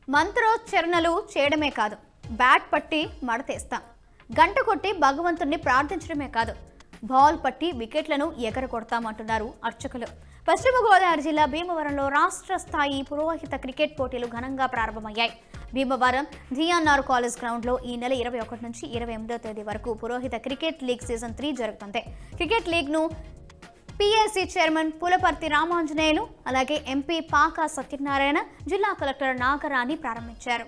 మంత్రోచ్చరణలు చేయడమే కాదు, బ్యాట్ పట్టి మడతేస్తాం. గంట కొట్టి భగవంతుణ్ణి ప్రార్థించడమే కాదు, బాల్ పట్టి వికెట్లను ఎగరగొడతామంటున్నారు అర్చకులు. పశ్చిమ గోదావరి జిల్లా భీమవరంలో రాష్ట్ర స్థాయి పురోహిత క్రికెట్ పోటీలు ఘనంగా ప్రారంభమయ్యాయి. భీమవరం జిఎన్ఆర్ కాలేజ్ గ్రౌండ్లో ఈ నెల 21 నుంచి 28వ తేదీ వరకు పురోహిత క్రికెట్ లీగ్ సీజన్ 3 జరుగుతుంది. క్రికెట్ లీగ్ను పిఎస్సి చైర్మన్ పులపర్తి రామాంజనేయులు, అలాగే ఎంపీ పాకా సత్యనారాయణ, జిల్లా కలెక్టర్ నాగరాణి ప్రారంభించారు.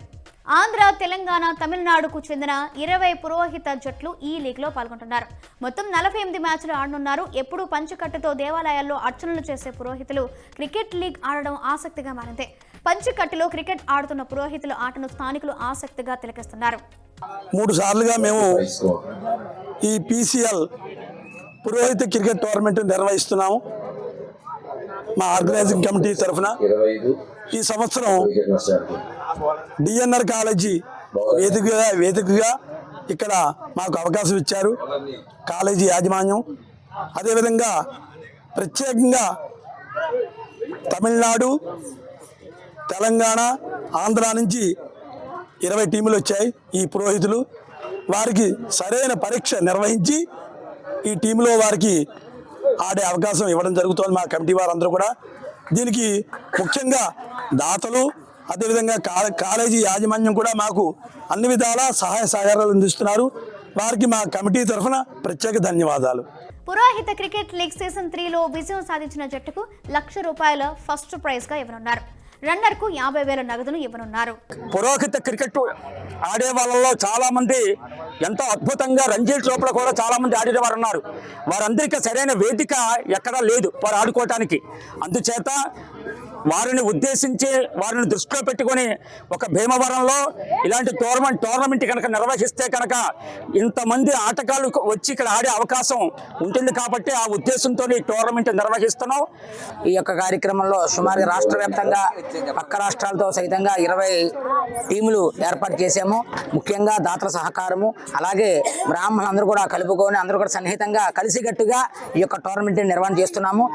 ఆంధ్ర, తెలంగాణ, తమిళనాడుకు చెందిన 20 పురోహిత జట్లు ఈ లీగ్లో పాల్గొంటున్నారు. మొత్తం 48 మ్యాచ్లు ఆడనున్నారు. ఎప్పుడూ పంచకట్టుతో దేవాలయాల్లో అర్చనలు చేసే పురోహితులు క్రికెట్ లీగ్ ఆడడం ఆసక్తిగా మారింది. పంచకట్టులో క్రికెట్ ఆడుతున్న పురోహితుల ఆటను స్థానికులు ఆసక్తిగా తిలకిస్తున్నారు. 3 సార్లుగా మేము ఈ PCL పురోహిత క్రికెట్ టోర్నమెంట్ నిర్వహిస్తున్నాము. మా ఆర్గనైజింగ్ కమిటీ తరఫున ఈ సంవత్సరం డిఎన్ఆర్ కాలేజీ వేదికగా ఇక్కడ మాకు అవకాశం ఇచ్చారు కాలేజీ యాజమాన్యం. అదేవిధంగా ప్రత్యేకంగా తమిళనాడు, తెలంగాణ, ఆంధ్ర నుంచి 20 టీములు వచ్చాయి. ఈ పురోహితులు వారికి సరైన పరీక్ష నిర్వహించి ఈ టీంలో వారికి ఆడే అవకాశం ఇవ్వడం జరుగుతోంది. మా కమిటీ వారందరూ కూడా దీనికి ముఖ్యంగా దాతలు, అదేవిధంగా కాలేజీ యాజమాన్యం కూడా మాకు అన్ని విధాల సహాయ సహకారాలు అందిస్తున్నారు. వారికి మా కమిటీ తరఫున ప్రత్యేక ధన్యవాదాలు. పురోహిత క్రికెట్ లీగ్ సీజన్ 3లో విజయం సాధించిన జట్టుకు ₹1,00,000 ఫస్ట్ ప్రైజ్ గా ఇవ్వనున్నారు. రన్నర్ కు 50,000 నగదును ఇవ్వనున్నారు. పురోహిత క్రికెట్ ఆడే వాళ్ళలో చాలా మంది ఎంతో అద్భుతంగా రంజీ ట్రోఫీలో కూడా చాలా మంది ఆడేవారు ఉన్నారు. వారందరికీ సరైన వేదిక ఎక్కడా లేదు వారు ఆడుకోవటానికి. అందుచేత వారిని ఉద్దేశించి వారిని దృష్టిలో పెట్టుకొని ఒక భీమవరంలో ఇలాంటి టోర్నమెంట్ కనుక నిర్వహిస్తే కనుక ఇంతమంది ఆటగాళ్ళు వచ్చి ఇక్కడ ఆడే అవకాశం ఉంటుంది కాబట్టి ఆ ఉద్దేశంతో ఈ టోర్నమెంట్ నిర్వహిస్తున్నాం. ఈ యొక్క కార్యక్రమంలో సుమారు రాష్ట్ర వ్యాప్తంగా పక్క రాష్ట్రాలతో సైతంగా 20 టీములు ఏర్పాటు చేశాము. ముఖ్యంగా దాతల సహకారము, అలాగే బ్రాహ్మణులందరూ కూడా కలుపుకొని అందరూ కూడా సన్నిహితంగా కలిసికట్టుగా ఈ యొక్క టోర్నమెంట్ నిర్వహణ చేస్తున్నాము.